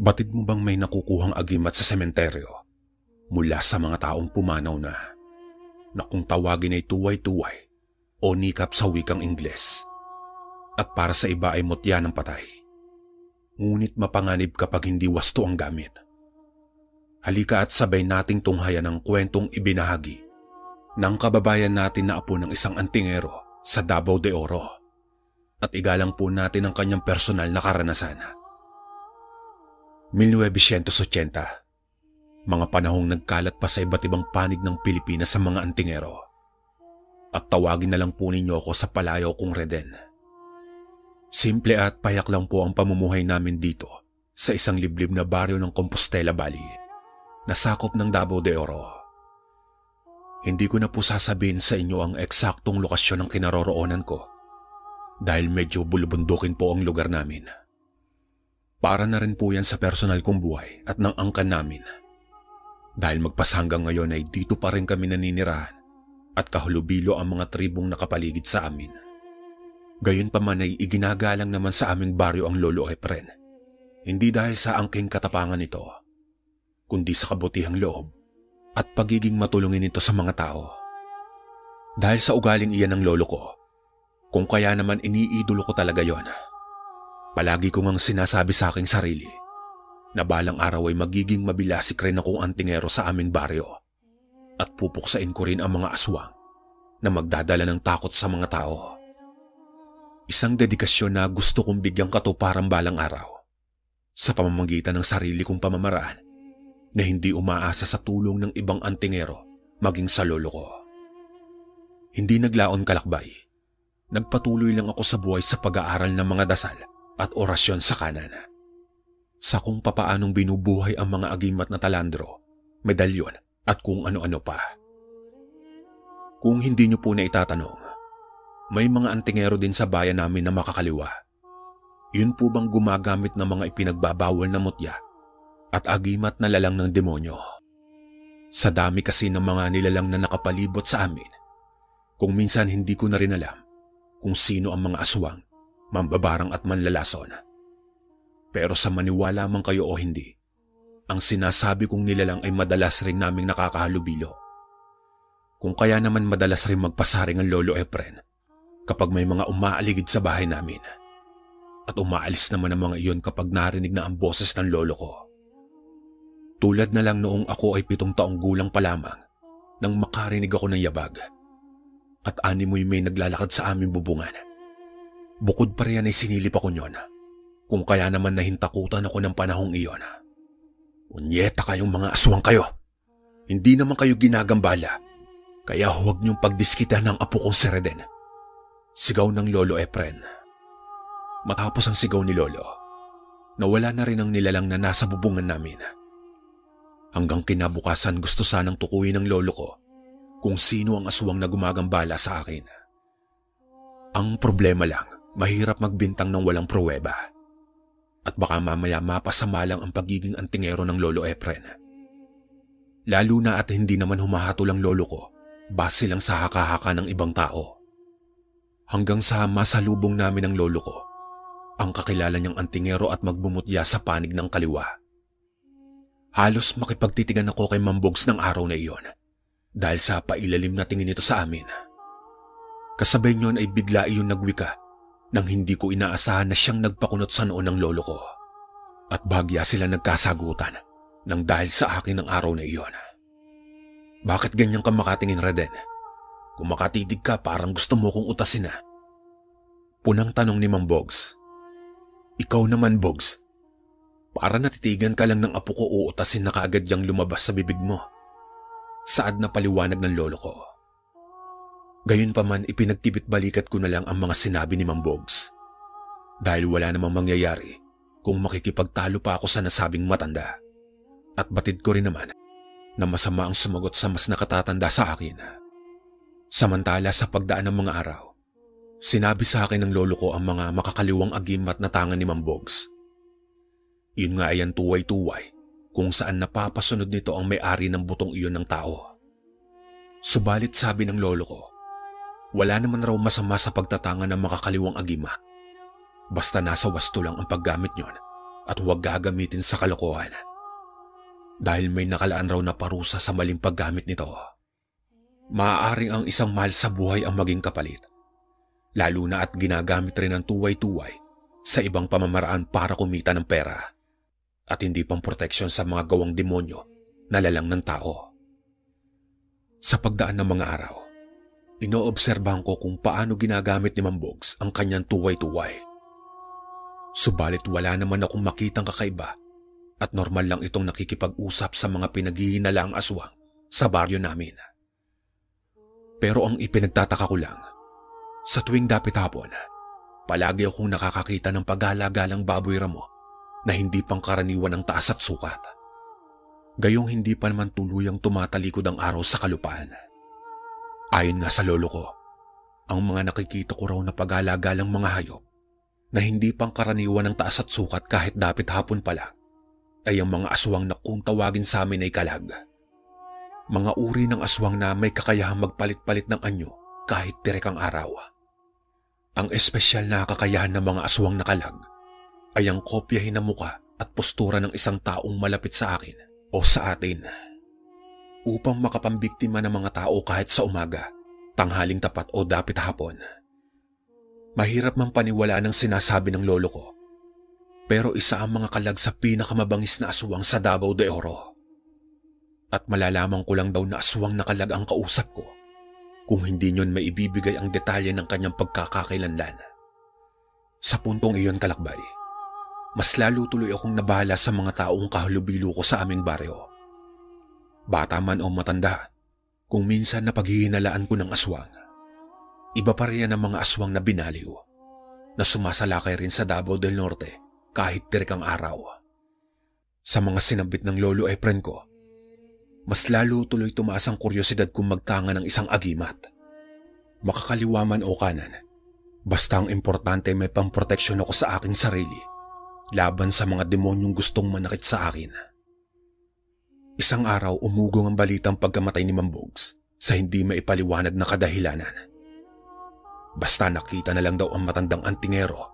Batid mo bang may nakukuhang agimat sa sementeryo mula sa mga taong pumanaw na kung tawagin ay tuway-tuway o nikap sa wikang Ingles, at para sa iba ay mutya ng patay, ngunit mapanganib kapag hindi wasto ang gamit? Halika at sabay nating tunghayan ang kwentong ibinahagi ng kababayan natin na apo ng isang antingero sa Davao de Oro, at igalang po natin ang kanyang personal na karanasan. 1980, mga panahong nagkalat pa sa iba't ibang panig ng Pilipinas sa mga antingero. At tawagin na lang po ninyo ako sa palayaw kong Reden. Simple at payak lang po ang pamumuhay namin dito sa isang liblib na baryo ng Compostela Valley na sakop ng Davao de Oro. Hindi ko na po sasabihin sa inyo ang eksaktong lokasyon ng kinaroroonan ko dahil medyo bulubundukin po ang lugar namin. Para na rin po yan sa personal kong buhay at ng angkan namin. Dahil magpasanggang ngayon ay dito pa rin kami naninirahan at kahulubilo ang mga tribong nakapaligid sa amin. Gayunpaman ay iginagalang naman sa aming baryo ang Lolo Efren. Hindi dahil sa angking katapangan nito, kundi sa kabutihang loob at pagiging matulungin nito sa mga tao. Dahil sa ugaling iyan ng lolo ko, kung kaya naman iniidolo ko talaga yon. Palagi ko ngang sinasabi sa aking sarili na balang araw ay magiging mabilasik rin akong antingero sa aming baryo at pupuksain ko rin ang mga aswang na magdadala ng takot sa mga tao. Isang dedikasyon na gusto kong bigyang katuparan balang araw sa pamamagitan ng sarili kong pamamaraan na hindi umaasa sa tulong ng ibang antingero maging sa lolo ko. Hindi naglaon kalakbay. Nagpatuloy lang ako sa buhay sa pag-aaral ng mga dasal at orasyon sa kanan. Sa kung papaanong binubuhay ang mga agimat na talandro, medalyon at kung ano-ano pa. Kung hindi nyo po na itatanong, may mga antingero din sa bayan namin na makakaliwa. Yun po bang gumagamit ng mga ipinagbabawal na mutya at agimat na lalang ng demonyo? Sa dami kasi ng mga nilalang na nakapalibot sa amin, kung minsan hindi ko na rin alam kung sino ang mga aswang, mambabarang at manlalason. Pero sa maniwala man kayo o hindi, ang sinasabi kong nilalang ay madalas rin naming nakakahalubilo. Kung kaya naman madalas rin magpasaring ang Lolo Efren kapag may mga umaaligid sa bahay namin. At umaalis naman ang mga iyon kapag narinig na ang boses ng lolo ko. Tulad na lang noong ako ay 7 taong gulang pa lamang nang makarinig ako ng yabag. At animoy may naglalakad sa aming bubungan. Bukod pa riyan ay sinilip ako nyon, kung kaya naman nahintakutan ako ng panahong iyon. Unyeta kayong mga aswang kayo. Hindi naman kayo ginagambala, kaya huwag niyong pagdiskita ng apo kong si Reden. Sigaw ng Lolo Efren. Matapos ang sigaw ni Lolo, nawala na rin ang nilalang na nasa bubungan namin. Hanggang kinabukasan gusto sanang tukuyin ng lolo ko kung sino ang aswang na gumagambala sa akin. Ang problema lang, mahirap magbintang ng walang pruweba. At baka mamaya mapasama lang ang pagiging antingero ng Lolo Efren. Lalo na at hindi naman humahatol ang lolo ko base lang sa haka-haka ng ibang tao. Hanggang sa masalubong namin ang lolo ko, ang kakilala niyang antingero at magbumutya sa panig ng kaliwa. Halos makipagtitigan ako kay Mambogs ng araw na iyon dahil sa pailalim na tingin nito sa amin. Kasabay niyon ay bigla iyon nagwika nang hindi ko inaasahan na siyang nagpakunot sa noon ng lolo ko. At bahagya sila nagkasagutan nang dahil sa akin ng araw na iyon. Bakit ganyan ka makatingin, Reden? Kung makatitig ka parang gusto mo kong utasin na. Punang tanong ni Mambogs. Ikaw naman, Bogs. Para natitigan ka lang ng apo ko uutasin na kaagad yang lumabas sa bibig mo. Saad na paliwanag ng lolo ko. Gayunpaman ipinagtibit-balikat ko na lang ang mga sinabi ni Mambogs. Dahil wala namang mangyayari kung makikipagtalo pa ako sa nasabing matanda. At batid ko rin naman na masama ang sumagot sa mas nakatatanda sa akin. Samantala sa pagdaan ng mga araw, sinabi sa akin ng lolo ko ang mga makakaliwang agimat na tangan ni Mambogs. Yun nga ay ang tuway-tuway kung saan napapasunod nito ang may-ari ng butong iyon ng tao. Subalit sabi ng lolo ko, wala naman raw masama sa pagtatanga ng makakaliwang agimat. Basta nasa wasto lang ang paggamit nyon at huwag gagamitin sa kalokohan. Dahil may nakalaan raw na parusa sa maling paggamit nito. Maaaring ang isang mahal sa buhay ang maging kapalit. Lalo na at ginagamit rin ang tuway-tuway sa ibang pamamaraan para kumita ng pera. At hindi pang proteksyon sa mga gawang demonyo na lalang ng tao. Sa pagdaan ng mga araw, inoobserbahan ko kung paano ginagamit ni Mambogs ang kanyang tuway-tuway. Subalit wala naman akong makitang kakaiba at normal lang itong nakikipag-usap sa mga pinaghihinalaang aswang sa baryo namin. Pero ang ipinagtataka ko lang, sa tuwing dapit hapon, palagi akong nakakakita ng paggalagalang baboy ramo na hindi pangkaraniwan ang taas at sukat. Gayong hindi pa naman tuluyang tumatalikod ang araw sa kalupaan. Ayon nga sa lolo ko, ang mga nakikita ko raw na paggalagalang mga hayop na hindi pangkaraniwan ang taas at sukat kahit dapit hapon pa lang ay ang mga aswang na kung tawagin sa amin ay kalag. Mga uri ng aswang na may kakayahang magpalit-palit ng anyo kahit tirek ang araw. Ang espesyal na kakayahan ng mga aswang na kalag ay ang kopyahin ng muka at postura ng isang taong malapit sa akin o sa atin. Upang makapambiktima ng mga tao kahit sa umaga, tanghaling tapat o dapit hapon. Mahirap man paniwalaan ang sinasabi ng lolo ko, pero isa ang mga kalag sa pinakamabangis na aswang sa Davao de Oro. At malalaman ko lang daw na aswang na kalag ang kausap ko kung hindi niyon maibibigay ang detalye ng kanyang pagkakakilanlan. Sa puntong iyon, kalakbay, mas lalo tuloy akong nabahala sa mga taong kahalubilo ko sa aming baryo. Bata man o matanda, kung minsan napaghihinalaan ko ng aswang, iba pa rin ang mga aswang na binaliw, na sumasalakay rin sa Davao del Norte kahit tirik ang araw. Sa mga sinabit ng lolo Efren ko, mas lalo tuloy tumaas ang kuryosidad kong magtanga ng isang agimat. Makakaliwa man o kanan, basta ang importante may pamproteksyon ako sa aking sarili laban sa mga demonyong gustong manakit sa akin. Isang araw umugong ang balitang pagkamatay ni Mambogs sa hindi maipaliwanag na kadahilanan. Basta nakita na lang daw ang matandang antingero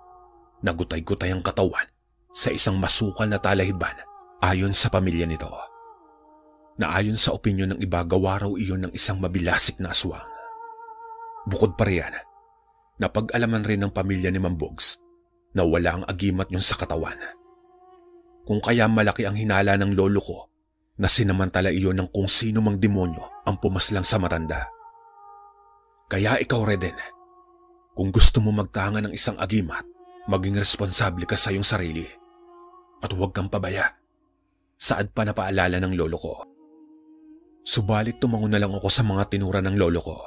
na gutay-gutay ang katawan sa isang masukal na talahiban ayon sa pamilya nito. Na ayon sa opinyon ng iba, gawa raw iyon ng isang mabilasik na aswang. Bukod pa riyan, napag-alaman rin ng pamilya ni Mambogs na wala ang agimat niyon sa katawan. Kung kaya malaki ang hinala ng lolo ko na sinamantala iyon ng kung sino mang demonyo ang pumaslang sa matanda. Kaya ikaw, Reden, kung gusto mo magtanga ng isang agimat, maging responsable ka sa iyong sarili at huwag kang pabaya. Saad pa na paalala ng lolo ko. Subalit tumango na lang ako sa mga tinura ng lolo ko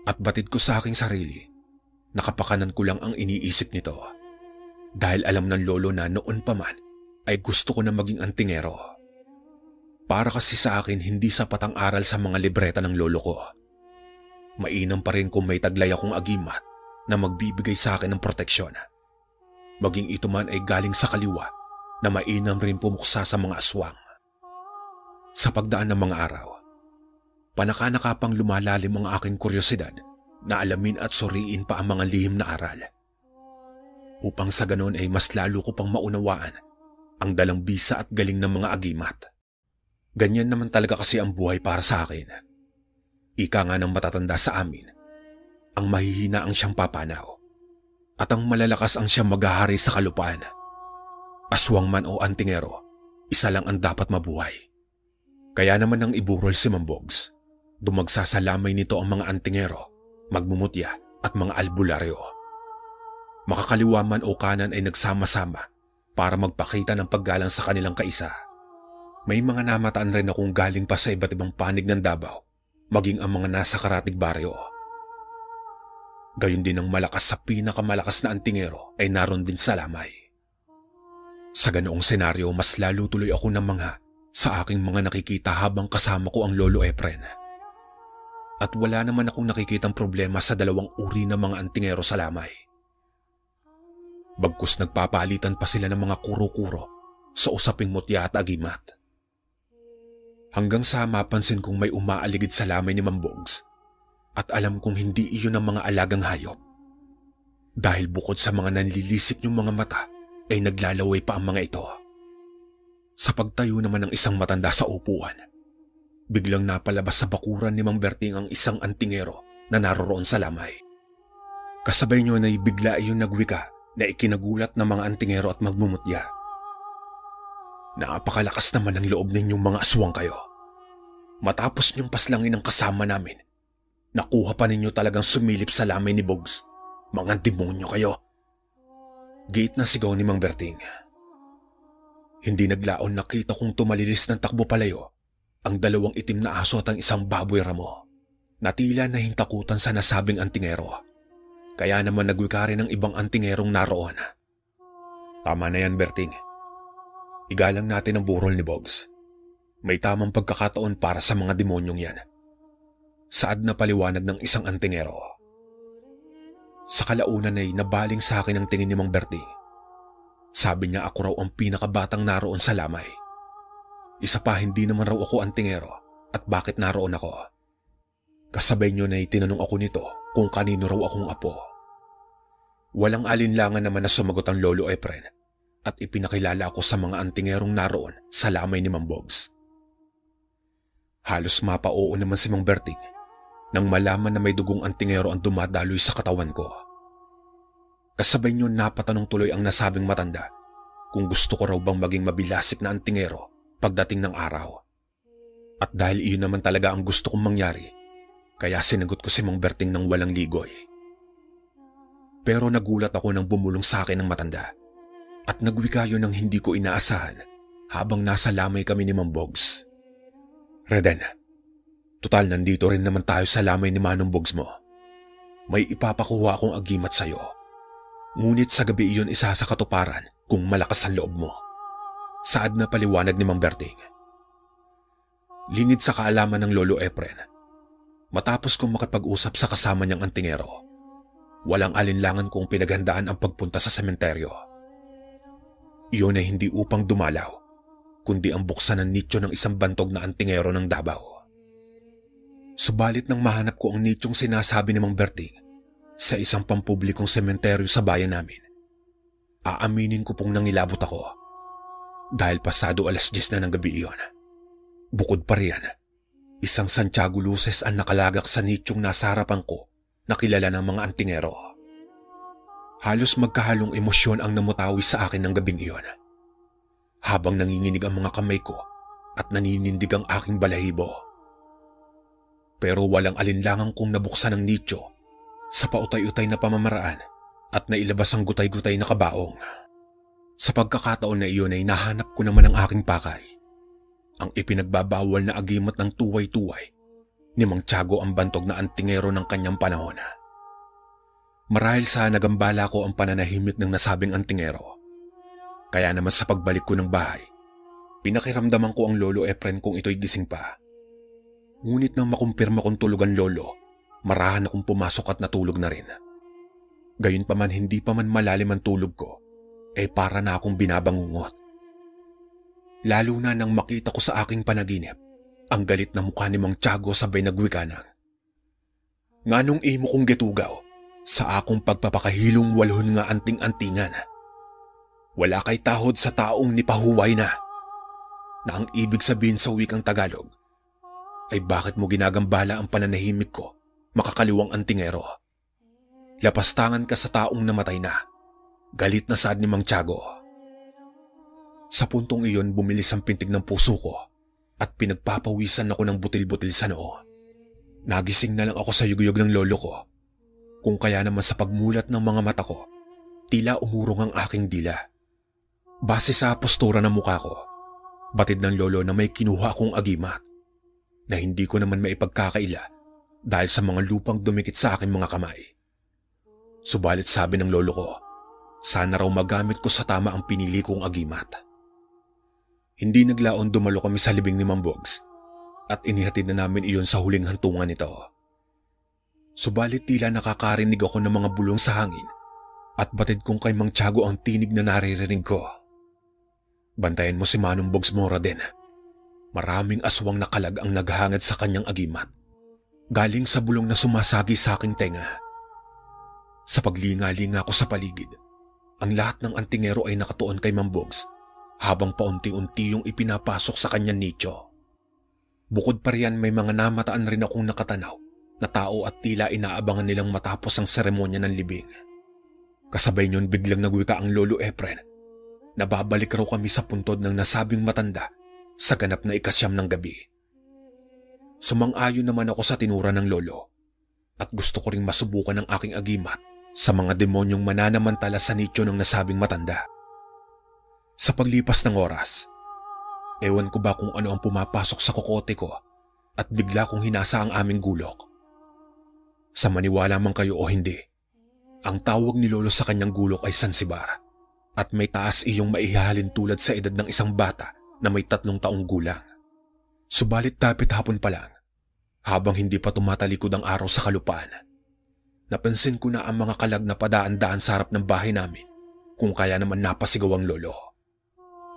at batid ko sa aking sarili, nakapakanan ko lang ang iniisip nito dahil alam ng lolo na noon pa man ay gusto ko na maging antingero. Para kasi sa akin hindi sapat ang aral sa mga libreta ng lolo ko. Mainam pa rin kung may taglay akong agimat na magbibigay sa akin ng proteksyon. Maging ito man ay galing sa kaliwa na mainam rin pumuksa sa mga aswang. Sa pagdaan ng mga araw, panaka-nakapang lumalalim ang aking kuryosidad na alamin at suriin pa ang mga lihim na aral. Upang sa ganon ay mas lalo ko pang maunawaan ang dalang bisa at galing ng mga agimat. Ganyan naman talaga kasi ang buhay para sa akin. Ika nga ng matatanda sa amin, ang mahihina ang siyang papanaw at ang malalakas ang siyang maghahari sa kalupaan. Aswang man o antingero, isa lang ang dapat mabuhay. Kaya naman nang iburol si Mambogs, dumagsa sa lamay nito ang mga antingero, magmumutya at mga albularyo. Makakaliwa man o kanan ay nagsama-sama para magpakita ng paggalang sa kanilang kaisa. May mga namataan rin akong galing pa sa iba't ibang panig ng Davao, maging ang mga nasa karatig baryo. Gayon din ang malakas sa pinakamalakas na antingero ay naroon din sa lamay. Sa ganoong senaryo, mas lalo tuloy ako namangha sa aking mga nakikita habang kasama ko ang lolo Efren. At wala naman akong nakikitang problema sa dalawang uri ng mga antingero sa lamay. Bagkus nagpapalitan pa sila ng mga kuro-kuro sa usaping mutya at agimat. Hanggang sa mapansin kong may umaaligid sa lamay ni Mambogs at alam kong hindi iyon ang mga alagang hayop. Dahil bukod sa mga nanlilisik niyong mga mata ay naglalaway pa ang mga ito. Sa pagtayo naman ng isang matanda sa upuan, biglang napalabas sa bakuran ni Mang Berting ang isang antingero na naroroon sa lamay. Kasabay niyo na bigla iyon nagwika na ikinagulat ng mga antingero at magmumutya. Napakalakas naman ang loob ninyong mga aswang kayo. Matapos niyong paslangin ang kasama namin, nakuha pa ninyo talagang sumilip sa lamay ni Bogs. Mga demonyo kayo. Giit na sigaw ni Mang Berting. Hindi naglaon nakita kong tumalilis ng takbo palayo ang dalawang itim na aso at ang isang baboy ramo na tila nahintakutan sa nasabing antingero. Kaya naman nagwika rin ng ibang antingerong naroon. Tama na yan, Berting. Igalang natin ang burol ni Bogs. May tamang pagkakataon para sa mga demonyong yan. Saad na paliwanag ng isang antingero. Sa kalaunan ay nabaling sa akin ang tingin ni Mang Berting. Sabi niya ako raw ang pinakabatang naroon sa lamay. Isa pa, hindi naman raw ako antingero at bakit naroon ako. Kasabay niyo na tinanong ako nito kung kanino raw akong apo. Walang alinlangan naman na sumagot ang Lolo Efren at ipinakilala ako sa mga antingerong naroon sa lamay ni Mang Bogs. Halos mapa-oo naman si Mang Berting nang malaman na may dugong antingero ang dumadaloy sa katawan ko. Kasabay niyo napatanong tuloy ang nasabing matanda kung gusto ko raw bang maging mabilasik na antingero pagdating ng araw. At dahil iyon naman talaga ang gusto kong mangyari, kaya sinagot ko si Mang Berting ng walang ligoy. Pero nagulat ako nang bumulong sa akin ng matanda at nagwika yun ng hindi ko inaasahan habang nasa lamay kami ni Mang Bogs. Reden, total nandito rin naman tayo sa lamay ni Manong Bogs mo. May ipapakuha akong agimat sa'yo. Ngunit sa gabi iyon isa sa katuparan kung malakas ang loob mo. Saad na paliwanag ni Mang Berting. Lingid sa kaalaman ng Lolo Efren, matapos kong makipag-usap sa kasama niyang antingero, walang alinlangan kong pinaghandaan ang pagpunta sa sementeryo. Iyon ay hindi upang dumalaw, kundi ang buksan ng nicho ng isang bantog na antingero ng Davao. Subalit nang mahanap ko ang nichong sinasabi ni Mang Berting sa isang pampublikong sementeryo sa bayan namin, aaminin ko pong nangilabot ako dahil pasado 10:00 na ng gabi iyon. Bukod pa riyan, isang Santiago Luces ang nakalagak sa nichong nasa harapan ko na kilala ng mga antingero. Halos magkahalong emosyon ang namutawi sa akin ng gabing iyon. Habang nanginginig ang mga kamay ko at naninindig ang aking balahibo. Pero walang alinlangan kong nabuksan ang nicho sa pautay-utay na pamamaraan at nailabas ang gutay-gutay na kabaong. Sa pagkakataon na iyon ay nahanap ko naman ang aking pakay. Ang ipinagbabawal na agimat ng tuway-tuway ni Mang Tiago ang bantog na antingero ng kanyang panahon. Marahil sa nagambala ko ang pananahimik ng nasabing antingero. Kaya naman sa pagbalik ko ng bahay, pinakiramdaman ko ang Lolo Efren kung ito'y gising pa. Ngunit nang makumpirma kong tulog ang lolo, marahan akong pumasok at natulog na rin. Gayunpaman hindi pa man malalim ang tulog ko, para na akong binabangungot. Lalo na nang makita ko sa aking panaginip ang galit na mukha ni Mang Tiago sabay nagwika ng, "Nganong imo kong gitugaw sa akong pagpapakahilong walhon nga anting-antingan? Wala kay tahod sa taong nipahuway na." Na ang ibig sabihin sa wikang Tagalog ay bakit mo ginagambala ang pananahimik ko, makakaliwang antingero? Lapastangan ka sa taong namatay na. Galit na saad ni Mang Tiago. Sa puntong iyon bumilis ang pintig ng puso ko at pinagpapawisan ako ng butil-butil sa noo. Nagising na lang ako sa yuguyog ng lolo ko. Kung kaya naman sa pagmulat ng mga mata ko, tila umurong ang aking dila. Base sa postura ng mukha ko, batid ng lolo na may kinuha akong agimat na hindi ko naman maipagkakaila dahil sa mga lupang dumikit sa aking mga kamay. Subalit sabi ng lolo ko, sana raw magamit ko sa tama ang pinili kong agimat. Hindi naglaon dumalo kami sa libing ni Mang Bogs at inihatid na namin iyon sa huling hantungan nito. Subalit tila nakakarinig ako ng mga bulong sa hangin at batid kong kay Mang Tiago ang tinig na naririnig ko. "Bantayan mo si Manong Bogs Mora din. Maraming aswang na kalag ang naghahangad sa kanyang agimat, galing sa bulong na sumasagi sa aking tenga." Sa paglinga-linga ko sa paligid, Ang lahat ng antingero ay nakatuon kay Mambogs habang paunti-unti yung ipinapasok sa kanyang nicho. Bukod pa riyan may mga namataan rin akong nakatanaw na tao at tila inaabangan nilang matapos ang seremonya ng libing. Kasabay niyon biglang nagwika ang Lolo Efren na babalik raw kami sa puntod ng nasabing matanda sa ganap na ikasyam ng gabi. Sumang-ayon naman ako sa tinura ng lolo at gusto ko ring masubukan ang aking agimat sa mga demonyong mananamantala sa nicho ng nasabing matanda. Sa paglipas ng oras, ewan ko ba kung ano ang pumapasok sa kokote ko at bigla kong hinasa ang aming gulok. Sa maniwala man kayo o hindi, ang tawag ni Lolo sa kanyang gulok ay Sansibar at may taas iyong maihahalin tulad sa edad ng isang bata na may 3 taong gulang. Subalit dapit hapon pa lang, habang hindi pa tumatalikod ang araw sa kalupaan, napansin ko na ang mga kalag na padaan-daan sa harap ng bahay namin kung kaya naman napasigaw ang lolo.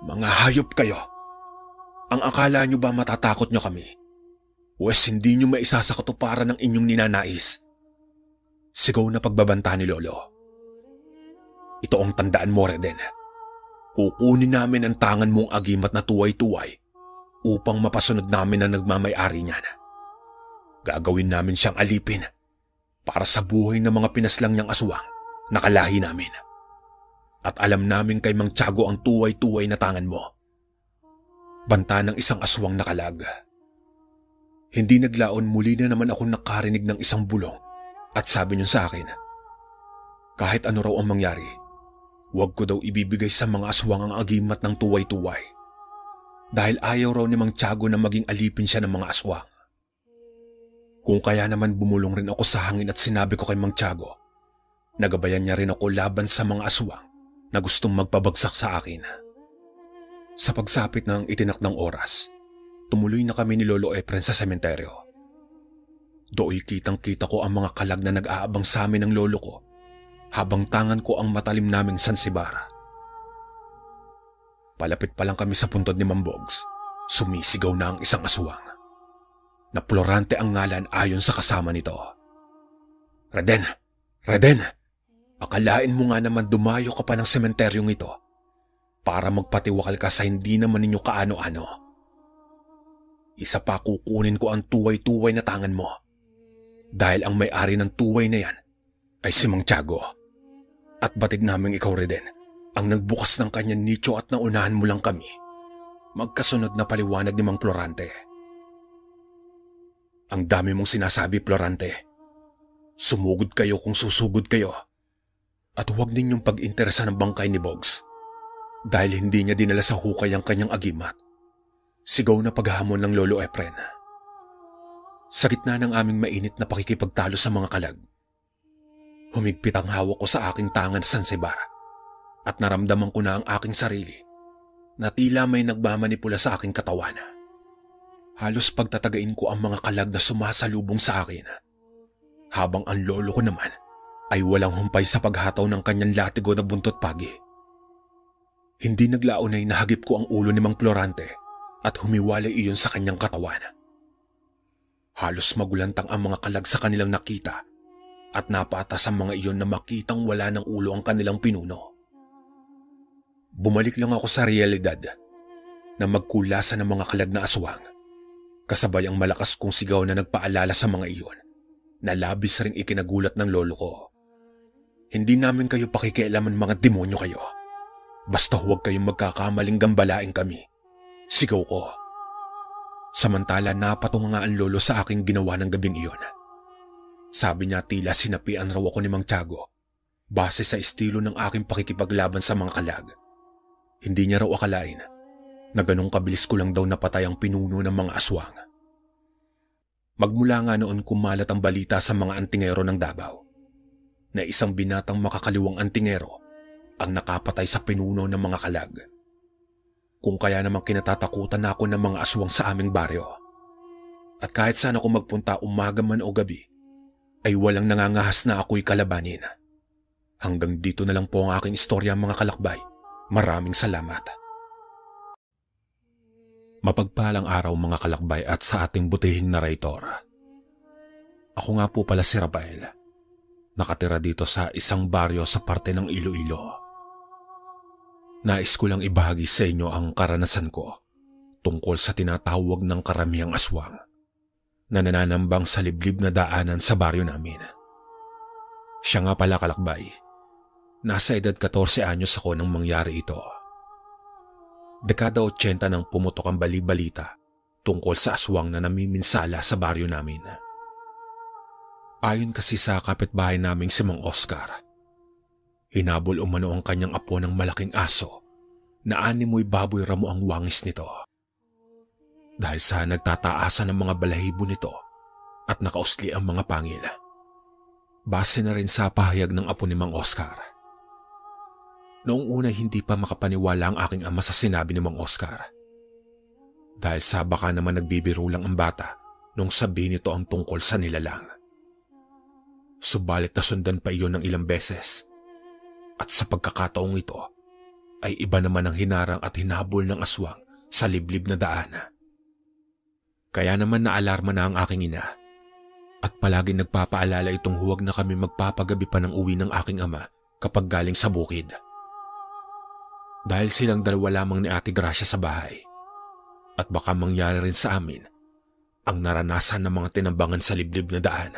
Mga hayop kayo! Ang akala nyo ba matatakot nyo kami? Wes hindi nyo maisa sa katuparan ng inyong ninanais. Sigaw na pagbabanta ni Lolo. Ito ang tandaan mo, Reden. Kukunin namin ang tangan mong agimat na tuway-tuway upang mapasunod namin ang nagmamay-ari niyan. Gagawin namin siyang alipin para sa buhay ng mga pinaslang niyang aswang na kalahi namin. At alam namin kay Mang Tiago ang tuway-tuway na tangan mo. Banta ng isang aswang na kalag. Hindi naglaon muli na naman ako nakarinig ng isang bulong at sabi niyo sa akin, kahit ano raw ang mangyari, huwag ko daw ibibigay sa mga aswang ang agimat ng tuway-tuway. Dahil ayaw raw ni Mang Tiago na maging alipin siya ng mga aswang. Kung kaya naman bumulong rin ako sa hangin at sinabi ko kay Mang Tiago, nagabayan niya rin ako laban sa mga aswang na gustong magpabagsak sa akin. Sa pagsapit ng itinakdang oras, tumuloy na kami ni Lolo Efren sa sementeryo. Dooy kitang-kita ko ang mga kalag na nag-aabang sa amin ng lolo ko habang tangan ko ang matalim naming Sansibar. Palapit pa lang kami sa puntod ni Mambogs, sumisigaw na ang isang aswang. Na Florante ang ngalan ayon sa kasama nito. Reden! Reden! Akalain mo nga naman dumayo ka pa ng sementeryong ito para magpatiwakal ka sa hindi naman ninyo kaano-ano. Isa pa kukunin ko ang tuway-tuway na tangan mo. Dahil ang may-ari ng tuway na yan ay si Mang Tiago. At batid naming ikaw, Reden, ang nagbukas ng kanyang nicho at naunahan mo lang kami. Magkasunod na paliwanag ni Mang Florante. Ang dami mong sinasabi, Florante. Sumugod kayo kung susugod kayo. At huwag ninyong pag-interesa ng bangkay ni Bogs. Dahil hindi niya dinala sa hukay ang kanyang agimat. Sigaw na paghahamon ng Lolo Efren. Sa gitna ng aming mainit na pakikipagtalo sa mga kalag, humigpit ang hawak ko sa aking tangan sa Sansibar at naramdaman ko na ang aking sarili na tila may nagmamanipula sa aking katawan. Halos pagtatagain ko ang mga kalag na sumasalubong sa akin, habang ang lolo ko naman ay walang humpay sa paghataw ng kanyang latigo na buntot pagi. Hindi naglaon ay nahagip ko ang ulo ni Mang Florante at humiwalay iyon sa kanyang katawan. Halos magulantang ang mga kalag sa kanilang nakita at napatas ang mga iyon na makitang wala ng ulo ang kanilang pinuno. Bumalik lang ako sa realidad na magkulasa ng mga kalag na aswang, kasabay ang malakas kong sigaw na nagpaalala sa mga iyon na labis ring ikinagulat ng lolo ko. Hindi namin kayo pakikialaman, mga demonyo kayo. Basta huwag kayong magkakamaling gambalain kami. Sigaw ko. Samantala napatunga nga ang lolo sa aking ginawa ng gabing iyon. Sabi niya tila sinapian raw ako ni Mang Tiago base sa estilo ng aking pakikipaglaban sa mga kalag. Hindi niya raw akalain na ganong kabilis ko lang daw napatay ang pinuno ng mga aswang. Magmula nga noon kumalat ang balita sa mga antingero ng Davao na isang binatang makakaliwang antingero ang nakapatay sa pinuno ng mga kalag. Kung kaya namang kinatatakutan na ako ng mga aswang sa aming baryo. At kahit saan ako magpunta umaga man o gabi, ay walang nangangahas na ako'y kalabanin. Hanggang dito na lang po ang aking istorya, mga kalakbay. Maraming salamat. Mapagpalang araw, mga kalakbay, at sa ating butihing narrator. Ako nga po pala si Rafael. Nakatira dito sa isang baryo sa parte ng Iloilo. Nais ko lang ibahagi sa inyo ang karanasan ko tungkol sa tinatawag ng karamihang aswang na nananambang sa liblib na daanan sa baryo namin. Siya nga pala, kalakbay. Nasa edad 14 anyos ako nang mangyari ito. Dekada 80 nang pumutok ang bali-balita tungkol sa aswang na namiminsala sa baryo namin. Ayon kasi sa kapitbahay naming si Mang Oscar, hinabol umano ang kanyang apo ng malaking aso na animoy baboy ramo ang wangis nito. Dahil sa nagtataasan ng mga balahibo nito at nakausli ang mga pangil. Base na rin sa pahayag ng apo ni Mang Oscar. Noong una hindi pa makapaniwala ang aking ama sa sinabi ni Mang Oscar. Dahil sa baka naman nagbibiro lang ang bata nung sabihin nito ang tungkol sa nilalang. Subalit nasundan pa iyon ng ilang beses. At sa pagkakataong ito ay iba naman ang hinarang at hinabol ng aswang sa liblib na daan. Kaya naman naalarma na ang aking ina at palagi nagpapaalala itong huwag na kami magpapagabi pa ng uwi ng aking ama kapag galing sa bukid. Dahil silang dalawa lamang ni Ate Gracia sa bahay at baka mangyari rin sa amin ang naranasan ng mga tinambangan sa liblib na daan.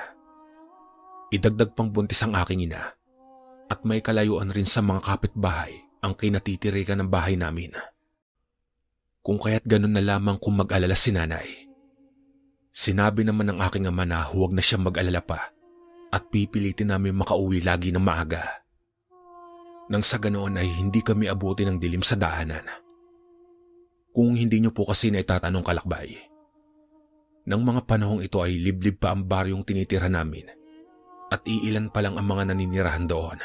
Idagdag pang buntis ang aking ina at may kalayuan rin sa mga kapitbahay ang kinatitirikan ng bahay namin. Kung kaya't ganun na lamang kung mag-alala si nanay. Sinabi naman ng aking ama na huwag na siyang mag-alala pa at pipilitin namin makauwi lagi ng maaga. Nang sa ganoon ay hindi kami abuti ng dilim sa daanan. Kung hindi niyo po kasi na itatanong, kalakbay, nang mga panahong ito ay liblib pa ang baryong tinitira namin at iilan pa lang ang mga naninirahan doon.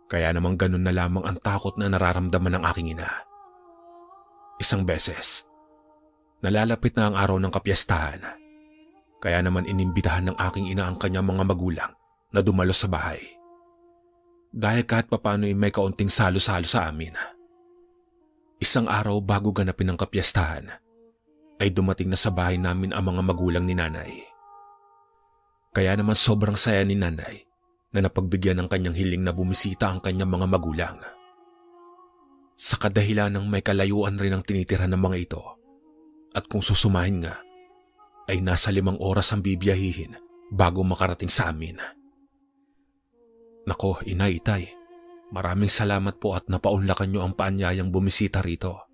Kaya namang ganun na lamang ang takot na nararamdaman ng aking ina. Isang beses, nalalapit na ang araw ng kapiyastahan, kaya naman inimbitahan ng aking ina ang kanyang mga magulang na dumalo sa bahay. Dahil kahit papano ay may kaunting salo-salo sa amin. Isang araw bago ganapin ang kapiyastahan, ay dumating na sa bahay namin ang mga magulang ni nanay. Kaya naman sobrang saya ni nanay na napagbigyan ng kanyang hiling na bumisita ang kanyang mga magulang. Sa kadahilan ng may kalayuan rin ang tinitira ng mga ito, at kung susumahin nga, ay nasa 5 oras ang bibiyahihin bago makarating sa amin. Nako, inay, itay, maraming salamat po at napaunlakan niyo ang paanyayang bumisita rito.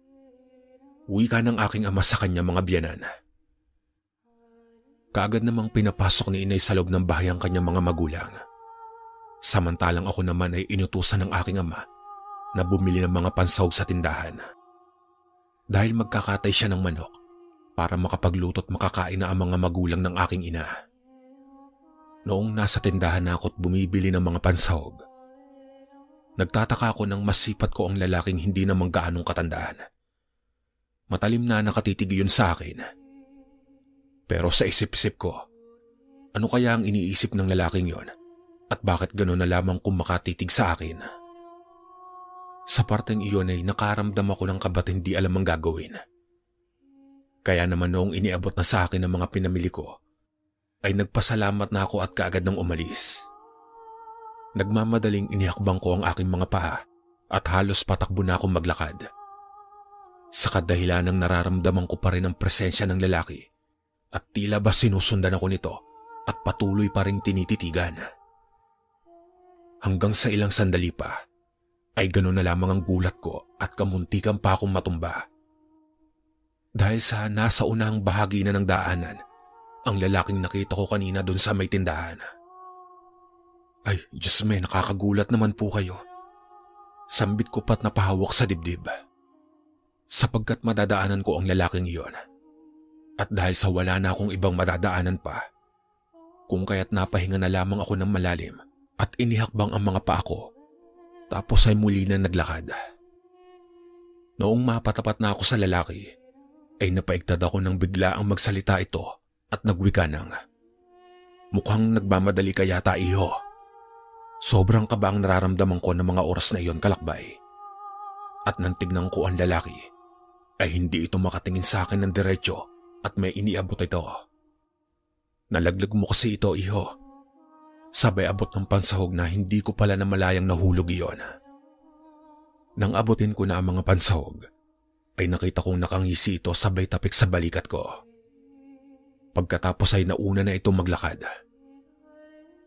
Wika ng aking ama sa kanya mga biyanan. Kaagad namang pinapasok ni inay sa loob ng bahay ang kanyang mga magulang. Samantalang ako naman ay inutusan ng aking ama na bumili ng mga pansahog sa tindahan. Dahil magkakatay siya ng manok para makapagluto at makakain na ang mga magulang ng aking ina. Noong nasa tindahan na ako't bumibili ng mga pansahog, nagtataka ako nang masipat ko ang lalaking hindi naman gaanong katandaan. Matalim na nakatitig yun sa akin. Pero sa isip-isip ko, ano kaya ang iniisip ng lalaking yon at bakit gano'n na lamang kung makatitig sa akin? Sa parteng iyon ay nakaramdam ako ng kabat hindi alam ang gagawin. Kaya naman noong iniabot na sa akin ang mga pinamili ko, ay nagpasalamat na ako at kaagad nang umalis. Nagmamadaling inihakbang ko ang aking mga paa at halos patakbo na akong maglakad. Sa kadahilan ng nararamdaman ko pa rin ang presensya ng lalaki at tila ba sinusundan ako nito at patuloy pa rin tinititigan. Hanggang sa ilang sandali pa ay gano'n na lamang ang gulat ko at kamuntikan pa akong matumba. Dahil sa nasa unang bahagi na ng daanan, ang lalaking nakita ko kanina doon sa may tindahan. Ay, Diyos me, nakakagulat naman po kayo. Sambit ko pa't napahawak sa dibdib. Sapagkat madadaanan ko ang lalaking iyon. At dahil sa wala na akong ibang madadaanan pa, kung kaya't napahinga na lamang ako ng malalim at inihakbang ang mga paa ko, tapos ay muli na naglakad. Noong mapatapat na ako sa lalaki, ay napaigtad ako nang bigla ang magsalita ito at nagwika ng, "Mukhang nagmamadali ka yata, iho." Sobrang kaba ang nararamdaman ko ng mga oras na iyon, kalakbay. At nang tignan ko ang lalaki, ay hindi ito makatingin sa akin ng diretsyo at may iniabot ito. "Nalaglag mo kasi ito, iho." Sabay abot ng pansahog na hindi ko pala namalayang nahulog iyon. Nang abutin ko na ang mga pansahog, ay nakita kong nakangisi ito sabay tapik sa balikat ko. Pagkatapos ay nauna na itong maglakad.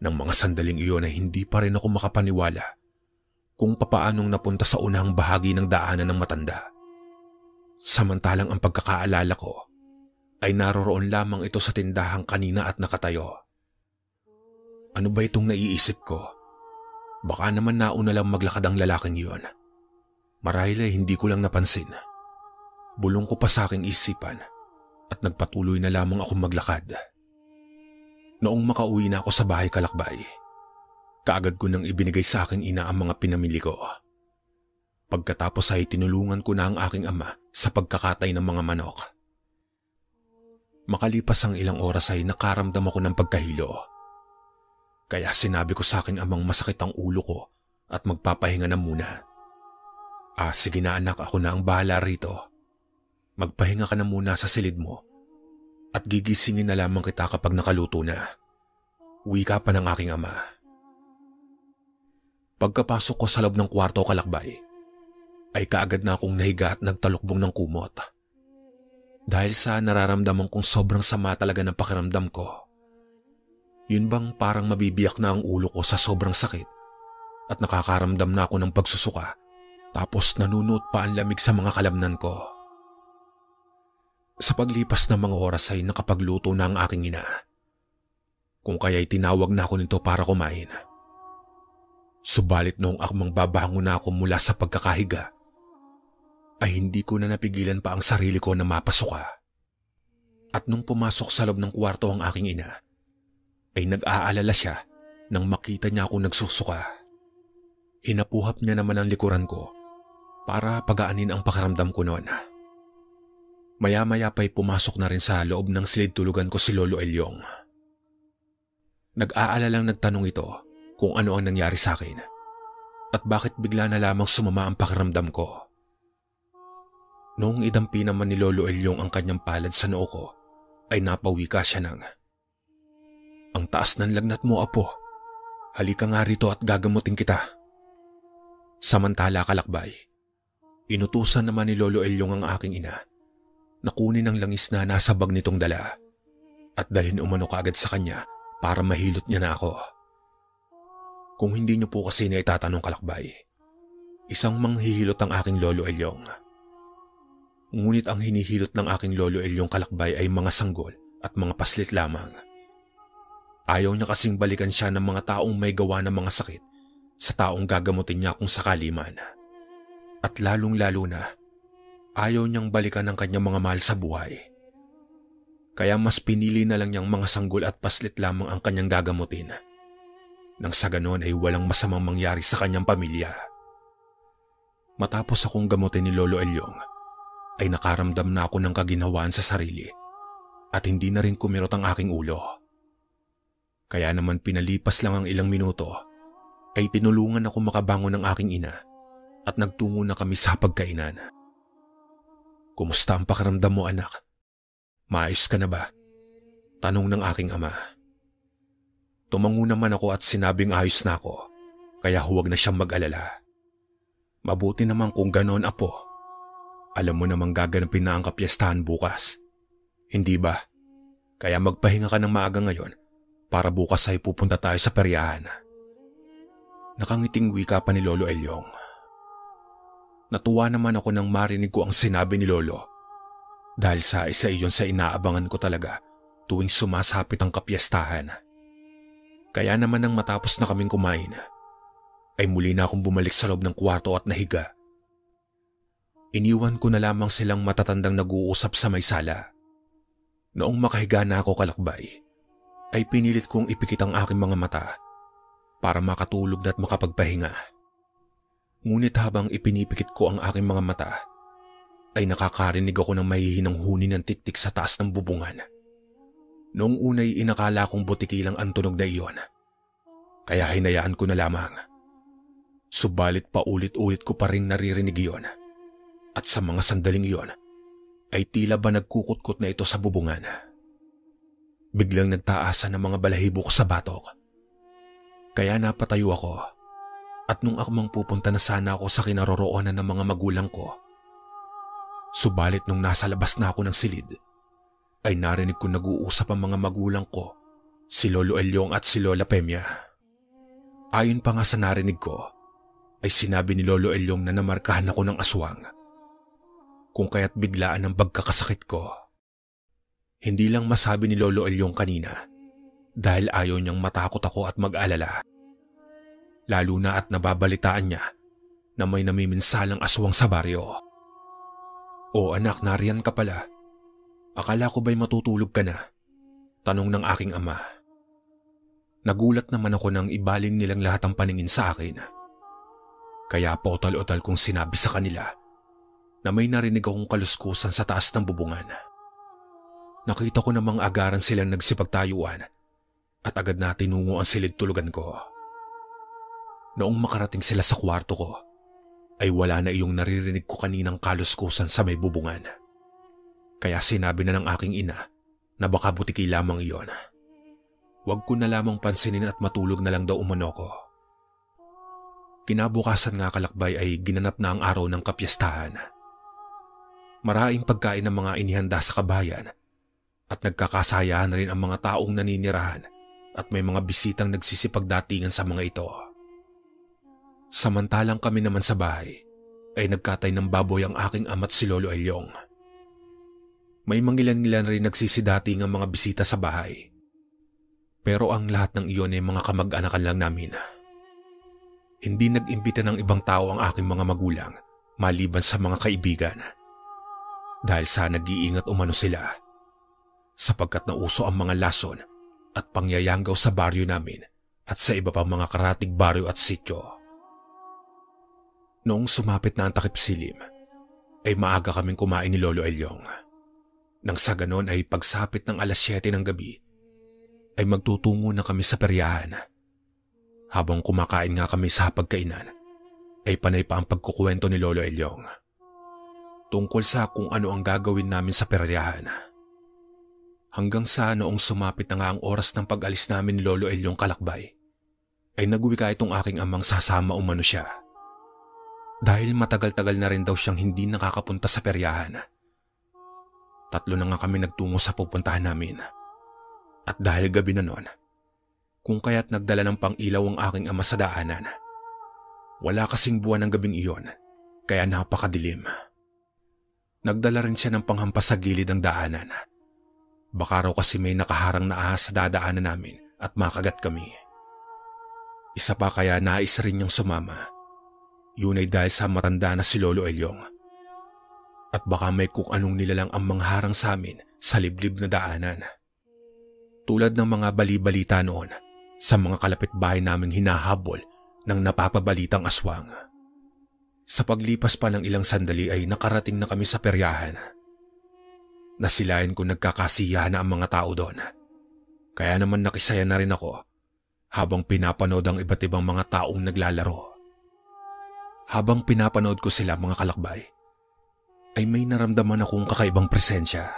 Nang mga sandaling iyon ay hindi pa rin ako makapaniwala kung papaanong napunta sa unang bahagi ng daanan ng matanda. Samantalang ang pagkakaalala ko ay naroroon lamang ito sa tindahan kanina at nakatayo. Ano ba itong naiisip ko? Baka naman nauna lang maglakad ang lalaking iyon. Marahil ay hindi ko lang napansin. Bulong ko pa sa aking isipan at nagpatuloy na lamang akong maglakad. Noong makauwi na ako sa bahay Kalakbay, kaagad ko nang ibinigay sa aking ina ang mga pinamili ko. Pagkatapos ay tinulungan ko na ang aking ama sa pagkakatay ng mga manok. Makalipas ang ilang oras ay nakaramdam ako ng pagkahilo. Kaya sinabi ko sa aking amang masakit ang ulo ko at magpapahinga na muna. Sige na anak, ako na ang bahala rito. Magpahinga ka na muna sa silid mo at gigisingin na lamang kita kapag nakaluto na. Uwi ka pa ng aking ama. Pagkapasok ko sa loob ng kwarto Kalakbay, ay kaagad na akong nahiga at nagtalukbong ng kumot. Dahil sa nararamdaman kong sobrang sama talaga ng pakiramdam ko. Yun bang parang mabibiyak na ang ulo ko sa sobrang sakit at nakakaramdam na ako ng pagsusuka. Tapos nanunuot pa ang lamig sa mga kalamnan ko. Sa paglipas ng mga oras ay nakapagluto na ang aking ina. Kung kaya'y tinawag na ako nito para kumain. Subalit noong akmang babangon na ako mula sa pagkakahiga, ay hindi ko na napigilan pa ang sarili ko na mapasuka. At nung pumasok sa loob ng kwarto ang aking ina, ay nag-aalala siya nang makita niya ako nagsusuka. Hinapuhap niya naman ang likuran ko para pagaanin ang pakiramdam ko noon. Maya-maya pa'y pumasok na rin sa loob ng silid tulugan ko si Lolo Elyong. Nag-aalalang nagtanong ito kung ano ang nangyari sa akin at bakit bigla na lamang sumama ang pakiramdam ko. Noong idampi naman ni Lolo Elyong ang kanyang palad sa noo ko, ay napawika siya ng, "Ang taas ng lagnat mo, apo. Halika nga rito at gagamutin kita." Samantala Kalakbay, inutusan naman ni Lolo Elyong ang aking ina na kunin ang langis na nasa bag nitong dala at dalhin umano kaagad sa kanya para mahilot niya na ako. Kung hindi niyo po kasi na itatanong Kalakbay, isang manghihilot ang aking Lolo Elyong. Ngunit ang hinihilot ng aking Lolo Elyong Kalakbay ay mga sanggol at mga paslit lamang. Ayaw niya kasing balikan siya ng mga taong may gawa ng mga sakit sa taong gagamutin niya kung sakali man. At lalong-lalo na, ayaw niyang balikan ang kanyang mga mahal sa buhay. Kaya mas pinili na lang niyang mga sanggol at paslit lamang ang kanyang gagamutin. Nang sa ganon ay walang masamang mangyari sa kanyang pamilya. Matapos akong gamutin ni Lolo Elyong, ay nakaramdam na ako ng kaginhawaan sa sarili at hindi na rin kumirot ang aking ulo. Kaya naman pinalipas lang ang ilang minuto, ay tinulungan ako makabangon ng aking ina at nagtungo na kami sa pagkainan. "Kumusta ang pakiramdam mo anak? Maayos ka na ba?" tanong ng aking ama. Tumango naman ako at sinabing ayos na ako, kaya huwag na siyang mag-alala. "Mabuti naman kung ganon apo. Alam mo namang gaganapin na ang kapiyastahan bukas. Hindi ba? Kaya magpahinga ka ng maaga ngayon para bukas ay pupunta tayo sa peryahan." Nakangiting wika pa ni Lolo Elyong. Natuwa naman ako nang marinig ko ang sinabi ni Lolo dahil sa isa iyon sa inaabangan ko talaga tuwing sumasapit ang kapiyastahan. Kaya naman nang matapos na kaming kumain, ay muli na akong bumalik sa loob ng kwarto at nahiga. Iniwan ko na lamang silang matatandang nag-uusap sa may sala. Noong makahiga na ako Kalakbay, ay pinilit kong ipikit ang aking mga mata para makatulog at makapagpahinga. Ngunit habang ipinipikit ko ang aking mga mata, ay nakakarinig ako ng mahihinang huni ng tiktik sa taas ng bubungan. Noong una'y inakala kong butikilang ang tunog na iyon, kaya hinayaan ko na lamang. Subalit paulit-ulit ko pa rin naririnig iyon. At sa mga sandaling iyon, ay tila ba nagkukutkot na ito sa bubungan. Biglang nagtaasan ng mga balahibo ko sa batok. Kaya napatayo ako At nung akmang pupunta na sana ako sa kinaroroonan ng mga magulang ko, subalit nung nasa labas na ako ng silid, ay narinig ko nag-uusap ang mga magulang ko, si Lolo Elyong at si Lola Pemia. Ayon pa nga sa narinig ko, ay sinabi ni Lolo Elyong na namarkahan ako ng aswang, kung kaya't biglaan ang pagkakasakit ko. Hindi lang masabi ni Lolo Elyong kanina dahil ayaw niyang matakot ako at mag-alala. Lalo na at nababalitaan niya na may namiminsalang aswang sa baryo. "O anak, nariyan ka pala. Akala ko ba'y matutulog ka na?" tanong ng aking ama. Nagulat naman ako nang ibaling nilang lahat ang paningin sa akin. Kaya pautal-utal kong sinabi sa kanila na may narinig akong kaluskusan sa taas ng bubungan. Nakita ko namang agaran silang nagsipagtayuan at agad na tinungo ang silid tulugan ko. Noong makarating sila sa kwarto ko, ay wala na iyong naririnig ko kaninang kaluskusan sa may bubungan. Kaya sinabi na ng aking ina na baka butiki lamang iyon. Huwag ko na lamang pansinin at matulog na lang daw umano ko. Kinabukasan nga kalakbay ay ginanap na ang araw ng kapiyastahan. Maraming pagkain ng mga inihanda sa kabayan at nagkakasayahan rin ang mga taong naninirahan at may mga bisitang nagsisipagdatingan sa mga ito. Samantalang kami naman sa bahay ay nagkatay ng baboy ang aking ama't si Lolo Elyong. May mangilan-ngilan rin nagsisidating ang mga bisita sa bahay. Pero ang lahat ng iyon ay mga kamag-anakan lang namin. Hindi nag-imbita ng ibang tao ang aking mga magulang maliban sa mga kaibigan. Dahil sa nag-iingat umano sila sapagkat nauso ang mga lason at pangyayanggaw sa baryo namin at sa iba pang mga karatig baryo at sityo. Noong sumapit na ang takip silim, ay maaga kaming kumain ni Lolo Elyong. Nang sa ganon ay pagsapit ng alas 7 ng gabi, ay magtutungo na kami sa peryahan. Habang kumakain nga kami sa pagkainan, ay panay pa ang pagkukwento ni Lolo Elyong tungkol sa kung ano ang gagawin namin sa peryahan. Hanggang sa noong sumapit na nga ang oras ng pag-alis namin ni Lolo Elyong kalakbay, ay nagwika itong aking amang sasama umano siya. Dahil matagal-tagal na rin daw siyang hindi nakakapunta sa peryahan. 3 na nga kami nagtungo sa pupuntahan namin. At dahil gabi na noon, kung kaya't nagdala ng pang-ilaw ang aking ama sa daanan. Wala kasing buwan ng gabing iyon, kaya napakadilim. Nagdala rin siya ng panghampas sa gilid ng daanan. Baka raw kasi may nakaharang na ahas sa dadaanan namin at makagat kami. Isa pa kaya nais rin niyang sumama. Yun ay dahil sa matanda na si Lolo Elyong. At baka may kung anong nilalang ang mangharang sa amin sa liblib na daanan. Tulad ng mga bali-balita noon sa mga kalapitbahay naming hinahabol ng napapabalitang aswang. Sa paglipas pa ng ilang sandali ay nakarating na kami sa peryahan. Nasilayan ko nagkakasiyahan na ang mga tao doon. Kaya naman nakisaya na rin ako habang pinapanood ang iba't ibang mga taong naglalaro. Habang pinapanood ko sila mga kalakbay, ay may naramdaman akong kakaibang presensya.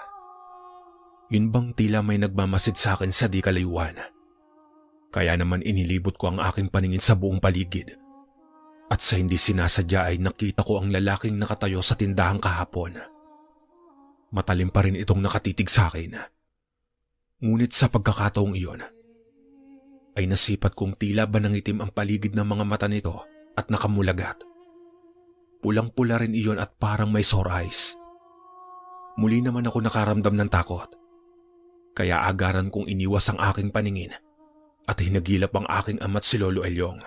Yun bang tila may nagmamasid sa akin sa di kalayuan. Kaya naman inilibot ko ang aking paningin sa buong paligid. At sa hindi sinasadya ay nakita ko ang lalaking nakatayo sa tindahan kahapon. Matalim pa rin itong nakatitig sa akin. Ngunit sa pagkakataong iyon, ay nasipat kong tila ba nangitim ang paligid ng mga mata nito at nakamulagat. Pulang-pula rin iyon at parang may sore eyes. Muli naman ako nakaramdam ng takot. Kaya agaran kong iniwas ang aking paningin at hinagilap ang aking ama't si Lolo Elyong.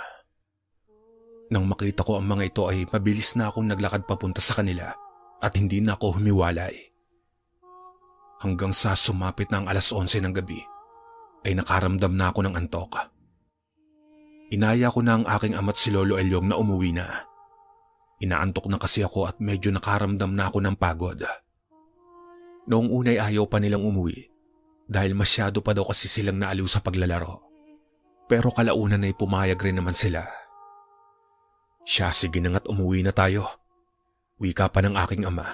Nang makita ko ang mga ito ay mabilis na akong naglakad papunta sa kanila at hindi na ako humiwalay. Hanggang sa sumapit na ang alas 11 ng gabi ay nakaramdam na ako ng antok. Inaya ko na ang aking ama't si Lolo Elyong na umuwi na. Inaantok na kasi ako at medyo nakaramdam na ako ng pagod. Noong unay ayaw pa nilang umuwi dahil masyado pa daw kasi silang naaliw sa paglalaro. Pero kalaunan ay pumayag rin naman sila. Siya, sige na nga't umuwi na tayo. Wika pa ng aking ama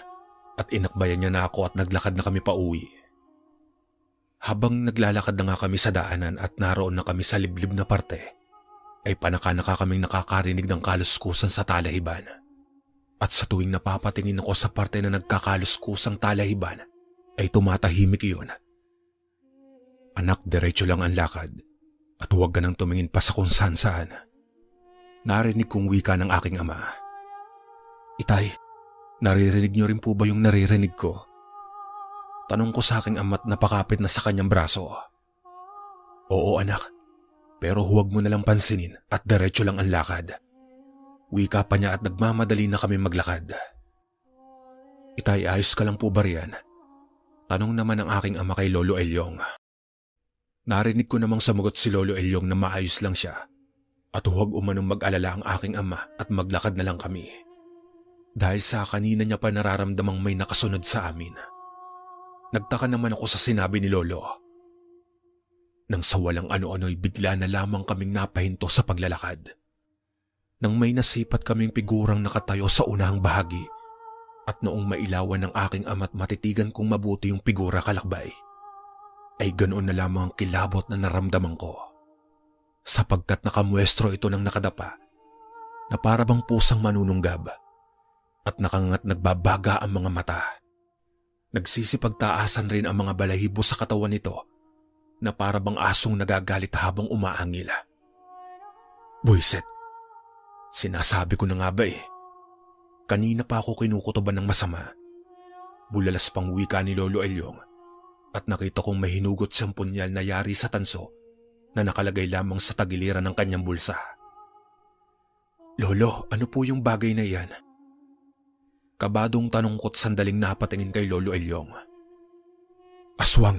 at inakbayan niya na ako at naglakad na kami pa uwi. Habang naglalakad na nga kami sa daanan at naroon na kami sa liblib na parte, ay panaka-naka kaming nakakarinig ng kaluskusan sa talahiban. At sa tuwing napapatingin ako sa parte na nagkakaluskusang talahiban, ay tumatahimik iyon. Anak, diretso lang ang lakad at huwag ka nang tumingin pa sa kung saan. Narinig kong wika ng aking ama. Itay, naririnig niyo rin po ba yung naririnig ko? Tanong ko sa aking ama't napakapit na sa kanyang braso. Oo anak, pero huwag mo nalang pansinin at diretso lang ang lakad. Wika pa niya at nagmamadali na kami maglakad. Itay, ayos ka lang po ba riyan? Tanong naman ng aking ama kay Lolo Elyong. Narinig ko namang samagot si Lolo Elyong na maayos lang siya at huwag umanong mag-alala ang aking ama at maglakad na lang kami. Dahil sa kanina niya pa nararamdamang may nakasunod sa amin. Nagtaka naman ako sa sinabi ni Lolo. Nang sa walang ano-ano'y bigla na lamang kaming napahinto sa paglalakad. Nang may nasipat kaming figurang nakatayo sa unahang bahagi at noong mailawan ng aking ama't matitigan kong mabuti yung figura kalakbay, ay ganoon na lamang ang kilabot na naramdaman ko. Sapagkat nakamuestro ito ng nakadapa na para bang pusang manununggab at nakangat nagbabaga ang mga mata. Nagsisipagtaasan rin ang mga balahibo sa katawan nito na para bang asong nagagalit habang umaangil. Buisit, sinasabi ko na nga ba kanina pa ako kinukutuban ng masama. Bulalas pang wika ni Lolo Elyong at nakita kong may hinugot siyang punyal na yari sa tanso na nakalagay lamang sa tagiliran ng kanyang bulsa. Lolo, ano po yung bagay na iyan? Kabadong tanong ko't sandaling napatingin kay Lolo Elyong. Aswang!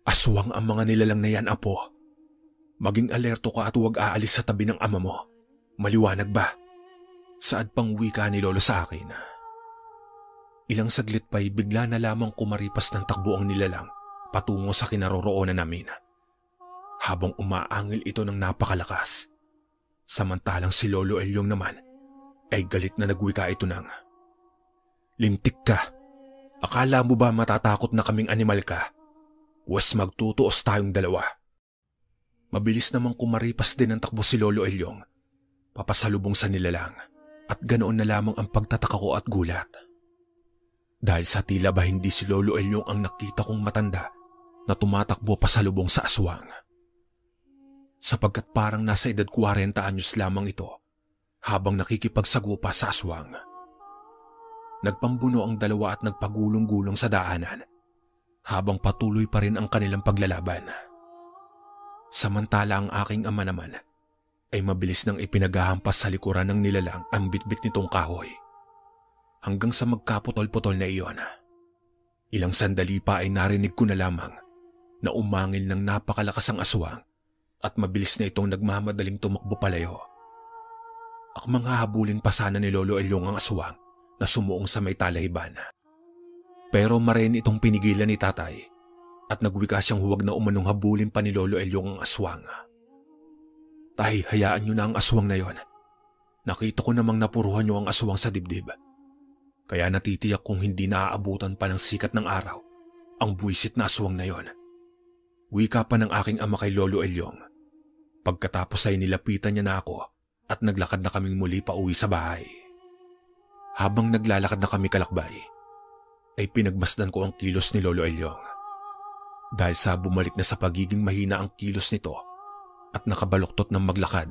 Aswang ang mga nilalang na yan, apo. Maging alerto ka at huwag aalis sa tabi ng ama mo. Maliwanag ba? Saad pang wika ni Lolo sa akin. Ilang saglit pa'y bigla na lamang kumaripas ng takbo ang nilalang patungo sa kinaroroonan namin. Habang umaangil ito ng napakalakas. Samantalang si Lolo Elyong naman ay galit na nagwika ito ng, Lintik ka! Akala mo ba matatakot na kaming animal ka? Was magtutuos tayong dalawa. Mabilis namang kumaripas din ang takbo si Lolo Elyong, papasalubong sa nilalang, at ganoon na lamang ang pagtataka ko at gulat. Dahil sa tila ba hindi si Lolo Elyong ang nakita kong matanda na tumatakbo pasalubong sa aswang. Sapagkat parang nasa edad 40 anyos lamang ito habang nakikipagsagupa sa aswang. Nagpambuno ang dalawa at nagpagulong-gulong sa daanan habang patuloy pa rin ang kanilang paglalaban. Samantala ang aking ama naman ay mabilis nang ipinaghahampas sa likuran ng nilalang ang bitbit nitong kahoy hanggang sa magkaputol-putol na iyon. Ilang sandali pa ay narinig ko na lamang na umangil ng napakalakas ang aswang at mabilis na itong nagmamadaling tumakbo palayo. Akmang hahabulin pa sana ni Lolo Elyong ang aswang na sumuong sa may talahiban. Pero marin itong pinigilan ni tatay at nagwika siyang huwag na umanong habulin pa ni Lolo Elyong ang aswang. Tay, hayaan niyo na ang aswang na yon. Nakita ko namang napuruhan niyo ang aswang sa dibdib. Kaya natitiyak kung hindi naaabutan pa ng sikat ng araw ang buwisit na aswang na yon. Wika pa ng aking ama kay Lolo Elyong. Pagkatapos ay nilapitan niya na ako at naglakad na kaming muli pa uwi sa bahay. Habang naglalakad na kami kalakbay, ay pinagmasdan ko ang kilos ni Lolo Elyong. Dahil sa bumalik na sa pagiging mahina ang kilos nito at nakabaluktot ng maglakad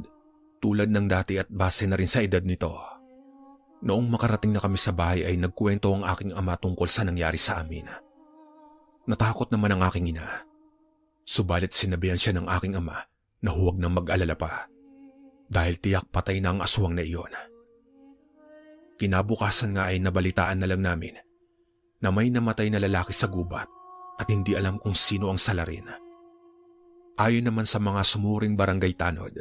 tulad ng dati at base na rin sa edad nito. Noong makarating na kami sa bahay ay nagkwento ang aking ama tungkol sa nangyari sa amin. Natakot naman ang aking ina. Subalit sinabihan siya ng aking ama na huwag nang mag-alala pa dahil tiyak patay na ang aswang na iyon. Kinabukasan nga ay nabalitaan na lang namin na may namatay na lalaki sa gubat at hindi alam kung sino ang salarin. Ayon naman sa mga sumuring barangay tanod,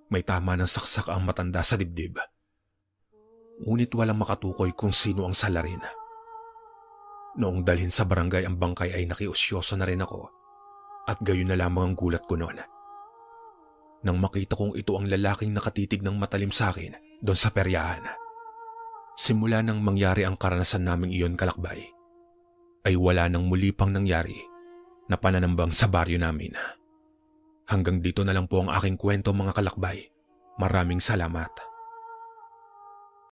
may tama ng saksak ang matanda sa dibdib. Ngunit walang makatukoy kung sino ang salarin. Noong dalhin sa barangay ang bangkay ay nakiusyoso na rin ako at gayon na lamang ang gulat ko noon. Nang makita kong ito ang lalaking nakatitig ng matalim sa akin doon sa peryahan. Simula nang mangyari ang karanasan naming iyon kalakbay, ay wala nang muli pang nangyari na pananambang sa baryo namin. Hanggang dito na lang po ang aking kwento mga kalakbay. Maraming salamat.